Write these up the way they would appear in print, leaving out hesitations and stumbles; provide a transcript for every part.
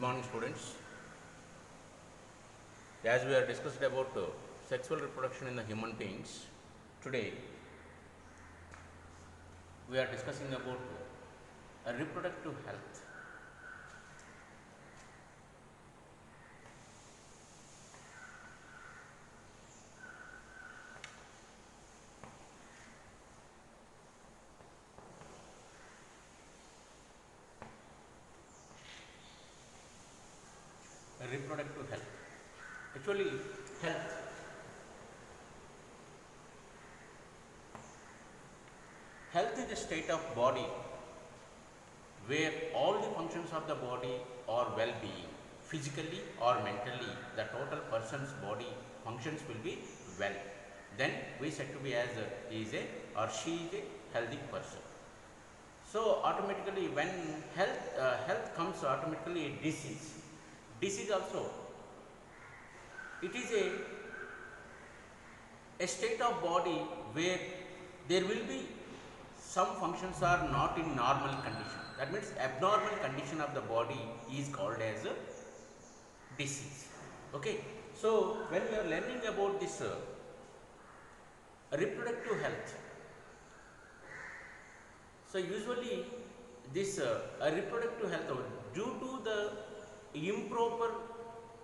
morning, students. As we are discussed about sexual reproduction in the human beings, today we are discussing about reproductive health. Reproductive health. Actually, health. Health is a state of body where all the functions of the body are well-being. Physically or mentally, the total person's body functions will be well. Then we said to be as is a or she is a healthy person. So automatically, when health comes, automatically a disease. Disease also, it is a state of body where there will be some functions are not in normal condition. That means abnormal condition of the body is called as a disease. Okay. So when we are learning about this reproductive health, so usually this reproductive health, due to the improper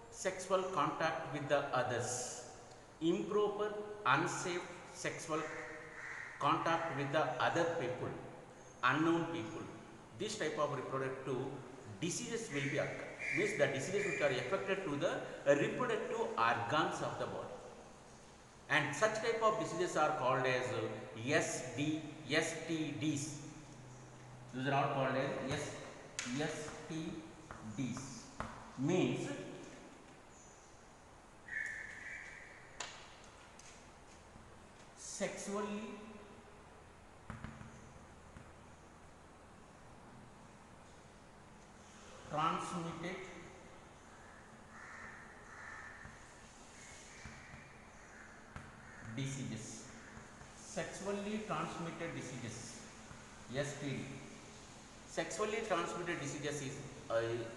sexual contact with the others, improper unsafe sexual contact with the other people, unknown people, this type of reproductive diseases will be occur. Means the diseases which are affected to the reproductive organs of the body, and such type of diseases are called as STDs. These are all called as STDs. Means sexually transmitted diseases. Sexually transmitted diseases, STD. Sexually transmitted diseases is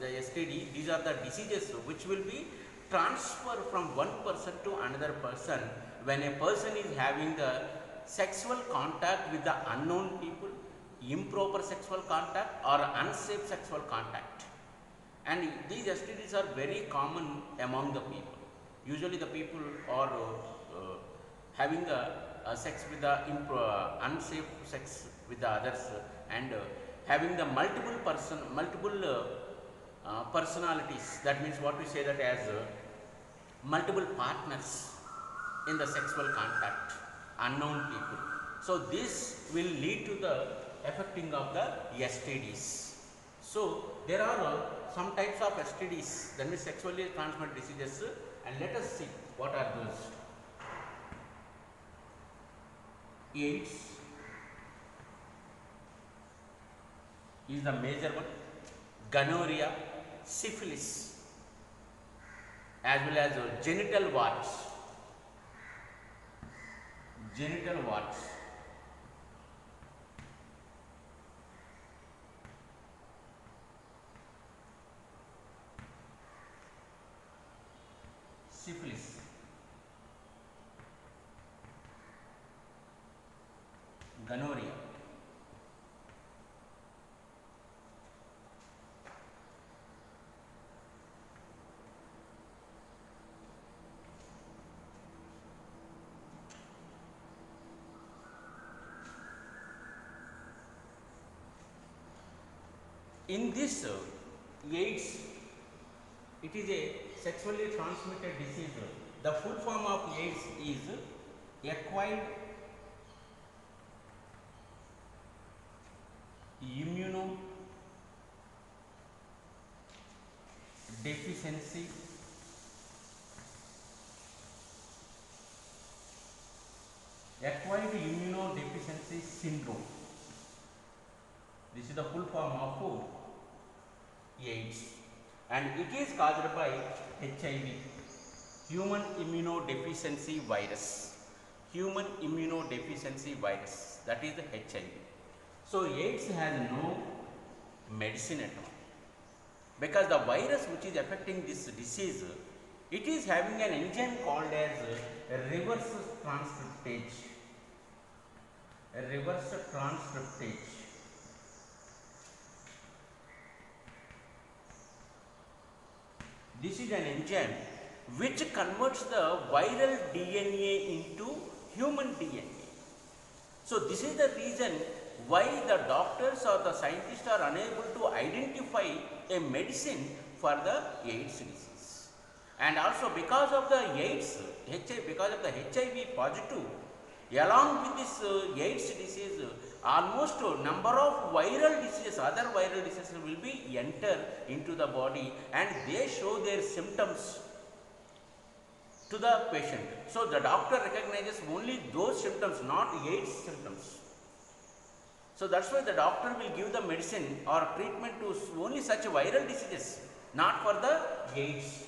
the STD. These are the diseases which will be transferred from one person to another person when a person is having the sexual contact with the unknown people, improper sexual contact or unsafe sexual contact. And these STDs are very common among the people. Usually the people are having the sex with the unsafe sex with the others, and having the multiple personalities. That means what we say that as multiple partners in the sexual contact, unknown people. So this will lead to the affecting of the STDs. So there are some types of STDs, that means sexually transmitted diseases, and let us see what are those. AIDS is the major one, gonorrhea, syphilis, as well as genital warts. Syphilis, gonorrhea, in this AIDS, it is a sexually transmitted disease. The full form of AIDS is acquired immunodeficiency syndrome. This is the full form of AIDS, and it is caused by HIV, human immunodeficiency virus. That is the HIV. So AIDS has no medicine at all. because the virus which is affecting this disease, it is having an enzyme called as reverse transcriptase. A reverse transcriptase. This is an enzyme which converts the viral DNA into human DNA. So this is the reason why the doctors or the scientists are unable to identify a medicine for the AIDS disease. And also because of the AIDS, because of the HIV positive, along with this AIDS disease, almost number of viral diseases, other viral diseases will be enter into the body and they show their symptoms to the patient. So the doctor recognizes only those symptoms, not AIDS symptoms. So that's why the doctor will give the medicine or treatment to only such viral diseases, not for the AIDS.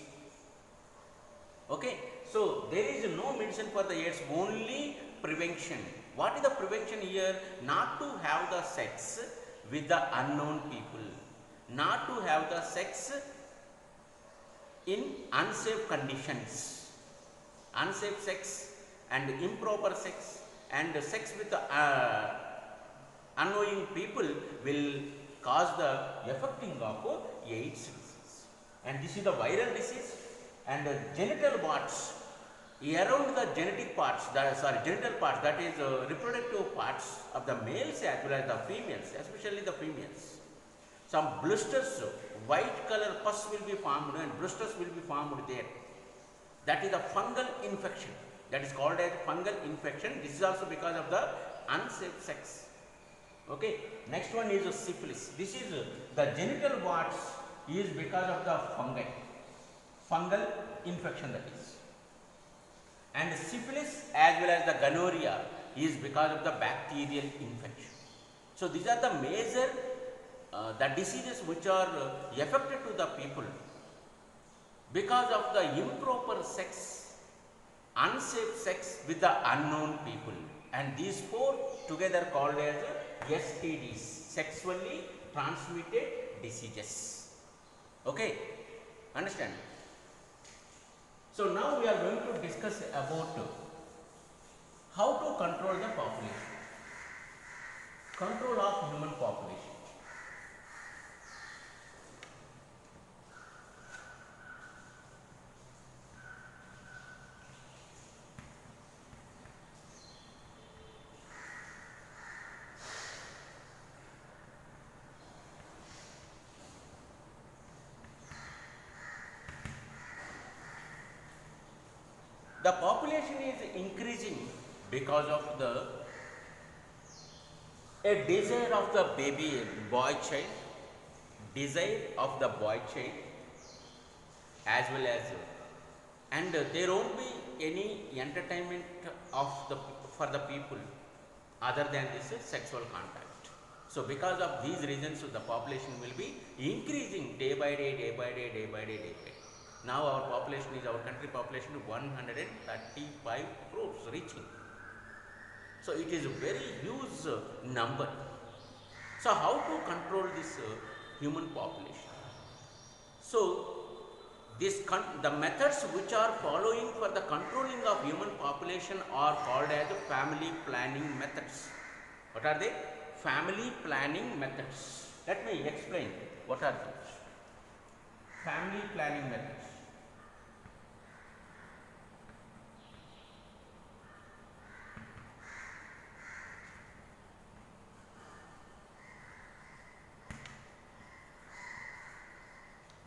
Okay, so there is no medicine for the AIDS, only prevention. What is the prevention here? Not to have the sex with the unknown people, not to have the sex in unsafe conditions. Unsafe sex and improper sex and sex with unknowing people will cause the affecting of AIDS disease. And this is the viral disease. And the genital parts, around the genetic parts, genital parts, that is reproductive parts of the males as well as the females, especially the females. Some blisters, white color pus will be formed and blisters will be formed there. That is the fungal infection. That is called as fungal infection. This is also because of the unsafe sex. Okay. Next one is syphilis. This is the genital warts is because of the fungi. Fungal infection, that is. And syphilis as well as the gonorrhea is because of the bacterial infection. So these are the major the diseases which are affected to the people because of the improper sex, unsafe sex with the unknown people, and these four together called as STDs, sexually transmitted diseases. Okay, understand? So now we are going to discuss about how to control the population, control of human population. The population is increasing because of a desire of the boy child, desire of the boy child, as well as, and there won't be any entertainment for the people other than this sexual contact. So because of these reasons, the population will be increasing day by day, day by day, day by day, day by day. Now our population is, our country population 135 crores reaching. So it is a very huge number. So how to control this human population? So the methods which are following for the controlling of human population are called as family planning methods. What are they? Family planning methods. Let me explain what are those. Family planning methods.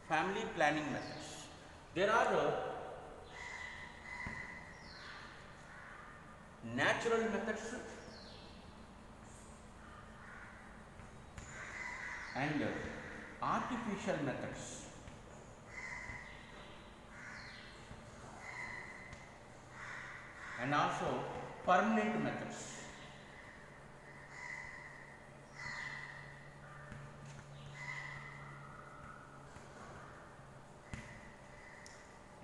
Family planning methods. There are natural methods and artificial methods. And also permanent methods.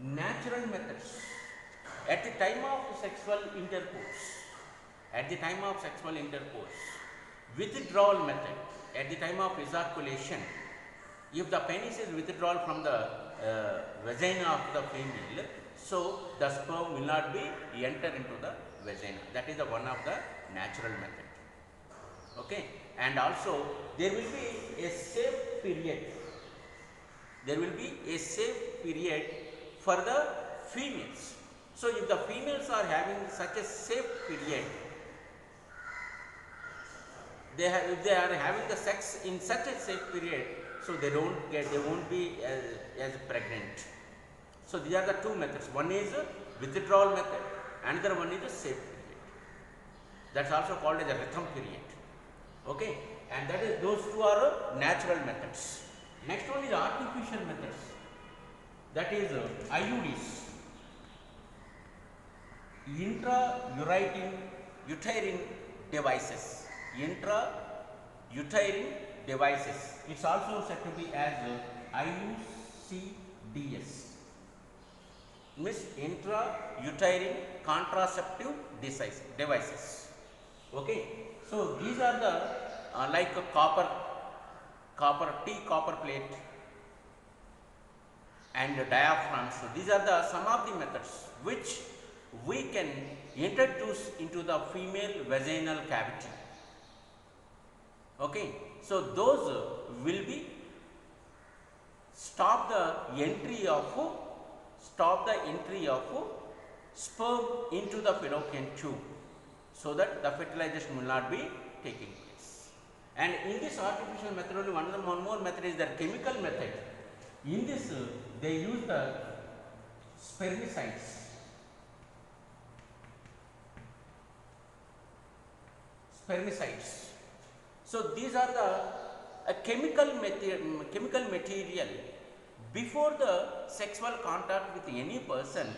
Natural methods. At the time of sexual intercourse, withdrawal method, at the time of ejaculation, If the penis is withdrawn from the vagina of the female, so the sperm will not be enter into the vagina. That is the one of the natural method. Okay, and also there will be a safe period. There will be a safe period for the females. So if the females are having such a safe period, if they are having the sex in such a safe period, so they won't be as pregnant. So these are the two methods. One is a withdrawal method, another one is a safe period. That's also called as a rhythm period. Okay, and that is, those two are natural methods. Next one is artificial methods. That is IUDs, uterine devices. Intrauterine devices. It's also said to be as IUCDs. Means intrauterine contraceptive devices. Okay. So these are the like a copper plate and diaphragms. So these are the some of the methods which we can introduce into the female vaginal cavity. Okay, so those will be stop the entry of sperm into the fallopian tube, so that the fertilization will not be taking place. And in this artificial method, only one more method is the chemical method. In this, they use the spermicides. So these are the chemical material. Before the sexual contact with any person,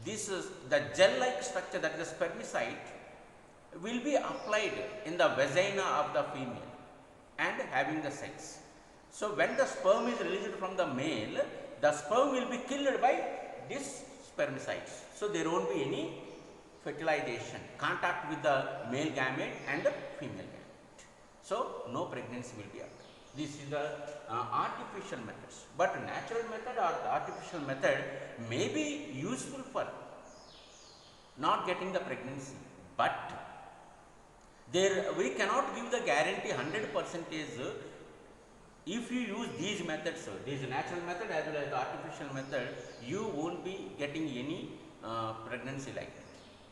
this is the gel-like structure, that is the spermicide, will be applied in the vagina of the female and having the sex. So when the sperm is released from the male, the sperm will be killed by this spermicides. So there won't be any fertilization, contact with the male gamete and the female gamete. So no pregnancy will be occurred. This is the artificial methods. But natural method or the artificial method may be useful for not getting the pregnancy, but there we cannot give the guarantee 100%. If you use these methods, these natural method as well as the artificial method, you won't be getting any pregnancy like that.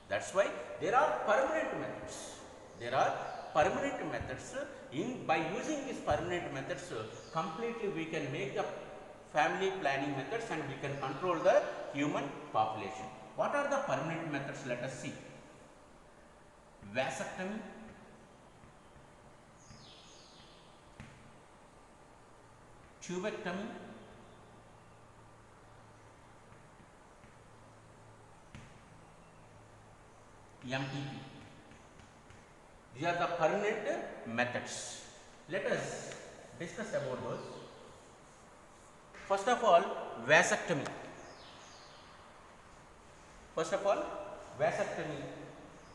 That's why there are permanent methods. By using these permanent methods, completely we can make the family planning methods and we can control the human population. What are the permanent methods? Let us see. Vasectomy, tubectomy, MTP. These are the permanent methods. Let us discuss about those. First of all, vasectomy.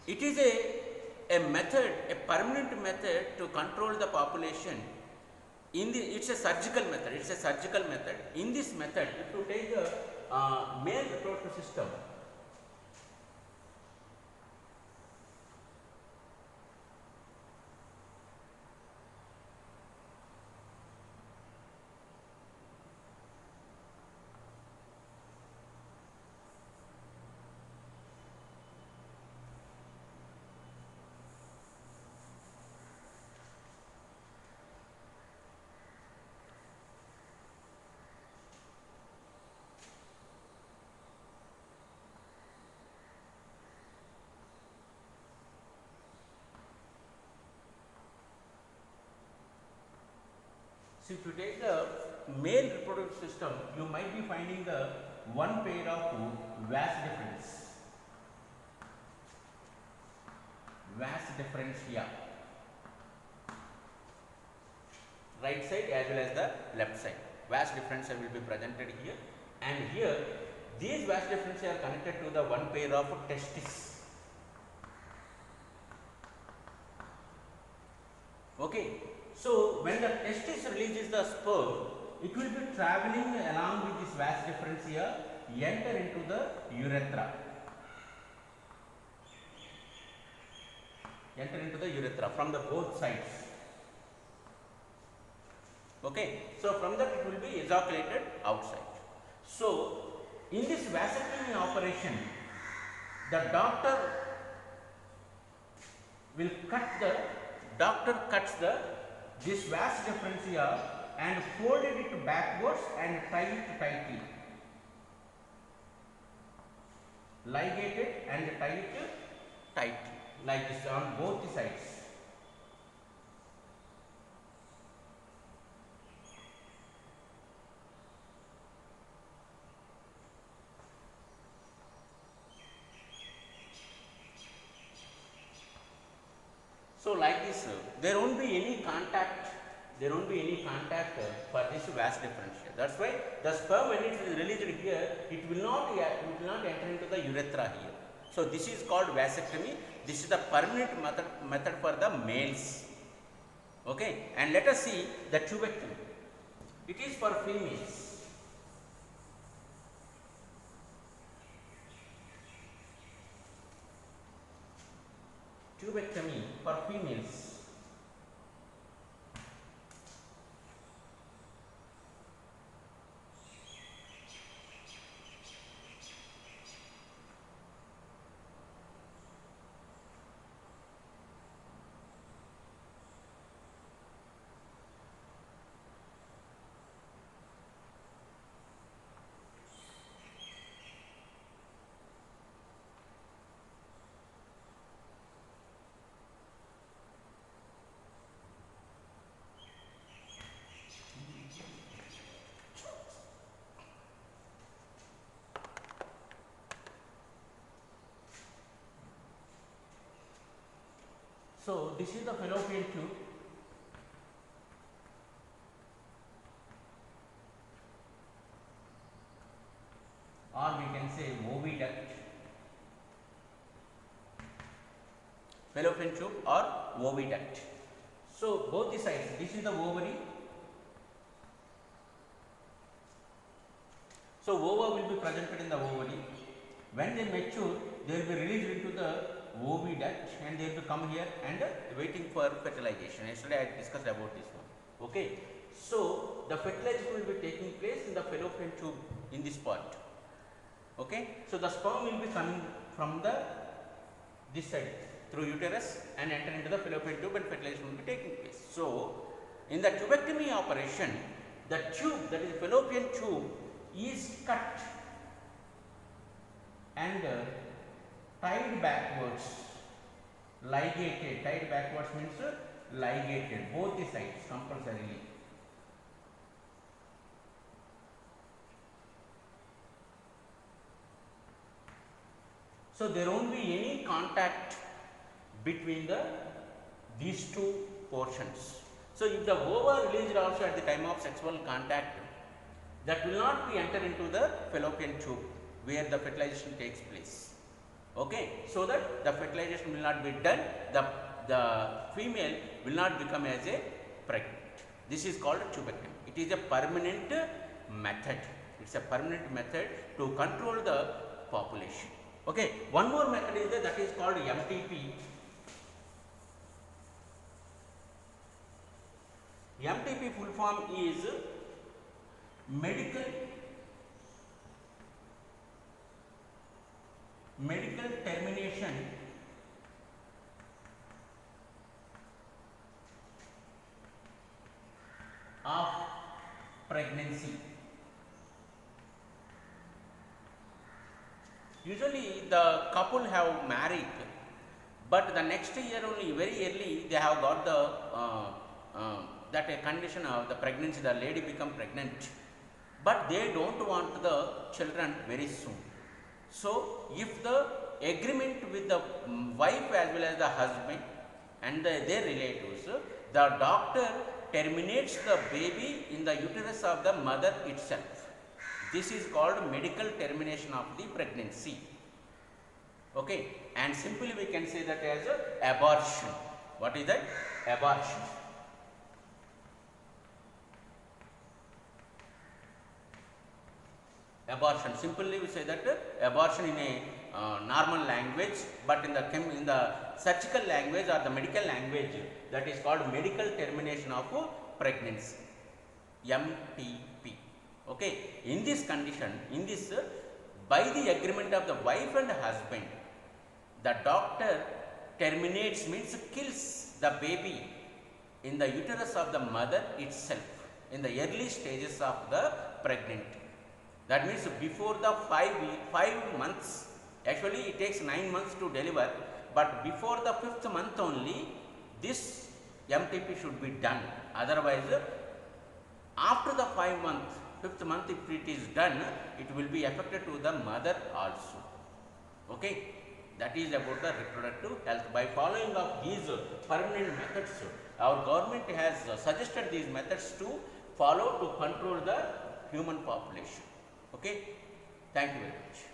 It is a method, a permanent method to control the population. It's a surgical method. In this method, if you take the male reproductive system, so if you take the male reproductive system, you might be finding the one pair of vas differentia, right side as well as the left side. Vas differentia will be presented here, and here these vas differentia are connected to the one pair of testes. Okay. So when the testis releases the sperm, it will be traveling along with this vas deferens here, enter into the urethra. Enter into the urethra from the both sides. Okay, so from that it will be ejaculated outside. So in this vasectomy operation, the doctor will cuts this vas deferens here and folded it backwards and tie it tightly. Ligate it and tie it tightly like this on both the sides. So like this, there won't be any contact. There won't be any contact for this vas deferens. That's why the sperm, when it is released here, it will not enter into the urethra here. So this is called vasectomy. This is the permanent method for the males. Okay, and let us see the tubectomy. It is for females. Tubectomy for females. So this is the fallopian tube. Or we can say oviduct. Fallopian tube or oviduct. So both the sides, this is the ovary. So ova will be presented in the ovary. When they mature, they will be released into the oviduct and they will come here and waiting for fertilization. Yesterday I discussed about this one. Okay. So the fertilization will be taking place in the fallopian tube in this part. Okay. So the sperm will be coming from this side through uterus and enter into the fallopian tube and fertilization will be taking place. So in the tubectomy operation, the tube, that is the fallopian tube, is cut and tied backwards, ligated. Tied backwards means ligated, both the sides compulsorily. So there won't be any contact between these two portions. So if the ova released also at the time of sexual contact, that will not be entered into the fallopian tube where the fertilization takes place. Okay, so that the fertilization will not be done, the female will not become as a pregnant. This is called tubectomy. It is a permanent method. It's a permanent method to control the population. Okay, one more method is that is called MTP. MTP full form is medical termination of pregnancy. Usually the couple have married, but the next year only, very early, they have got that a condition of the pregnancy, the lady become pregnant, but they don't want the children very soon. So if the agreement with the wife as well as the husband and their relatives, the doctor terminates the baby in the uterus of the mother itself. This is called medical termination of the pregnancy. Okay, and simply we can say that as abortion. What is that? Abortion. abortion. Simply we say that abortion in a normal language, but in the surgical language or the medical language, that is called medical termination of pregnancy, MTP. Okay. In this condition, by the agreement of the wife and husband, the doctor terminates, means kills the baby in the uterus of the mother itself in the early stages of the pregnancy. That means before the 5 months, actually it takes 9 months to deliver, but before the 5th month only this MTP should be done. Otherwise, after the 5th month, if it is done, it will be affected to the mother also. Okay. That is about the reproductive health. By following of these permanent methods, our government has suggested these methods to follow to control the human population. Okay. Thank you very much.